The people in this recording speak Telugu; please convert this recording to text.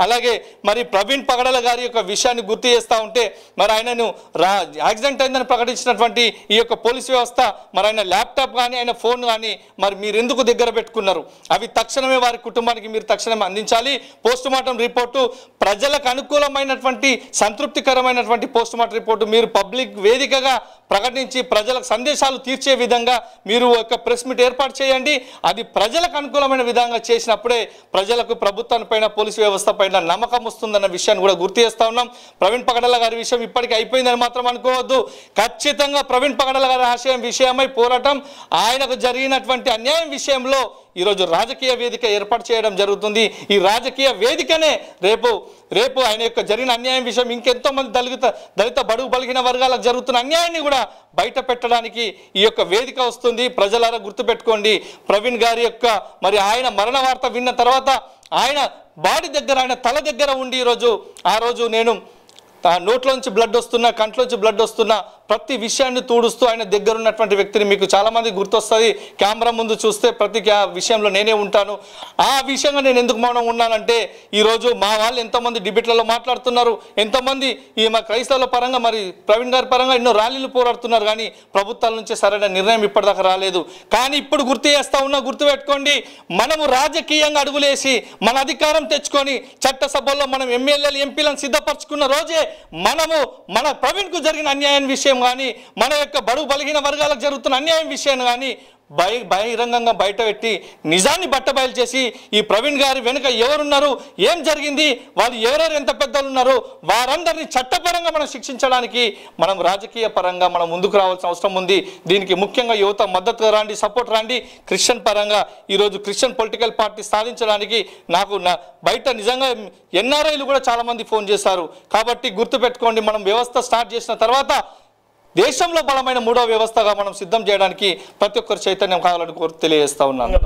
అలాగే మరి ప్రవీణ్ పగడాల గారి యొక్క విషయాన్ని గుర్తు చేస్తూ ఉంటే మరి ఆయనను యాక్సిడెంట్ అయిందని ప్రకటించినటువంటి ఈ యొక్క పోలీస్ వ్యవస్థ మరి ఆయన ల్యాప్టాప్ కానీ ఆయన ఫోన్ కానీ మరి మీరు ఎందుకు దగ్గర పెట్టుకున్నారు? అవి తక్షణమే వారి కుటుంబానికి మీరు తక్షణమే అందించాలి. పోస్టుమార్టం రిపోర్టు ప్రజలకు అనుకూలమైనటువంటి సంతృప్తికరమైనటువంటి పోస్టుమార్టం రిపోర్టు మీరు పబ్లిక్ వేదికగా ప్రకటించి ప్రజలకు సందేశాలు తీర్చే విధంగా మీరు ఒక ప్రెస్ మీట్ ఏర్పాటు చేయండి. అది ప్రజలకు అనుకూలమైన విధంగా చేసినప్పుడే ప్రజలకు ప్రభుత్వం పైన పోలీసు వ్యవస్థ పైన నమ్మకం వస్తుందన్న విషయాన్ని కూడా గుర్తు చేస్తూ ఉన్నాం. ప్రవీణ్ పగడాల గారి విషయం ఇప్పటికీ అయిపోయిందని మాత్రం అనుకోవద్దు. ఖచ్చితంగా ప్రవీణ్ పగడాల గారి ఆశయం విషయమై పోరాటం, ఆయనకు జరిగినటువంటి అన్యాయం విషయంలో ఈరోజు రాజకీయ వేదిక ఏర్పాటు చేయడం జరుగుతుంది. ఈ రాజకీయ వేదికనే రేపు ఆయన యొక్క జరిగిన అన్యాయం విషయం ఇంకెంతో మంది దళిత బడుగు బలిగిన వర్గాలకు జరుగుతున్న అన్యాయాన్ని కూడా బయట పెట్టడానికి ఈ యొక్క వేదిక వస్తుంది. ప్రజలారా గుర్తుపెట్టుకోండి. ప్రవీణ్ గారి యొక్క మరి ఆయన మరణ వార్త విన్న తర్వాత ఆయన బాడీ దగ్గర ఆయన తల దగ్గర ఉండి ఆ రోజు నేను నోట్లోంచి బ్లడ్ వస్తున్నా కంట్లోంచి బ్లడ్ వస్తున్నా ప్రతి విషయాన్ని తూడుస్తూ ఆయన దగ్గర ఉన్నటువంటి వ్యక్తిని మీకు చాలామంది గుర్తొస్తుంది. కెమెరా ముందు చూస్తే ప్రతి విషయంలో నేనే ఉంటాను. ఆ విషయంగా నేను ఎందుకు మౌనం ఉన్నానంటే ఈరోజు మా వాళ్ళు ఎంతోమంది డిబేట్లలో మాట్లాడుతున్నారు, ఎంతోమంది ఈ మా క్రైస్తవుల పరంగా మరి ప్రవీణ్ గారి పరంగా ఎన్నో ర్యాలీలు పోరాడుతున్నారు. కానీ ప్రభుత్వాల నుంచి సరైన నిర్ణయం ఇప్పటిదాకా రాలేదు. కానీ ఇప్పుడు గుర్తుపెట్టుకోండి, మనము రాజకీయంగా అడుగులేసి మన అధికారం తెచ్చుకొని చట్టసభల్లో మనం ఎమ్మెల్యేలు ఎంపీలను సిద్ధపరచుకున్న రోజే మనము మన ప్రవీణ్కు జరిగిన అన్యాయం విషయం కానీ మన యొక్క బడుగు బలిగిన వర్గాలకు జరుగుతున్న అన్యాయం విషయాన్ని కానీ బహిరంగంగా బయట పెట్టి నిజాన్ని బట్టబయలు చేసి ఈ ప్రవీణ్ గారి వెనుక ఎవరున్నారు, ఏం జరిగింది, వాళ్ళు ఎవరెవరు ఎంత పెద్దలు ఉన్నారు వారందరినీ చట్టపరంగా మనం శిక్షించడానికి మనం రాజకీయ పరంగా మనం ముందుకు రావాల్సిన అవసరం ఉంది. దీనికి ముఖ్యంగా యువత మద్దతు రండి, సపోర్ట్ రండి. క్రిస్టియన్ పరంగా ఈరోజు క్రిస్టియన్ పొలిటికల్ పార్టీ సాధించడానికి నాకు బయట నిజంగా ఎన్ఆర్ఐలు కూడా చాలామంది ఫోన్ చేశారు. కాబట్టి గుర్తుపెట్టుకోండి, మనం వ్యవస్థ స్టార్ట్ చేసిన తర్వాత దేశంలో బలమైన మూడవ వ్యవస్థగా మనం సిద్ధం చేయడానికి ప్రతి ఒక్కరు చైతన్యం కావాలని తెలియజేస్తా ఉన్నాను.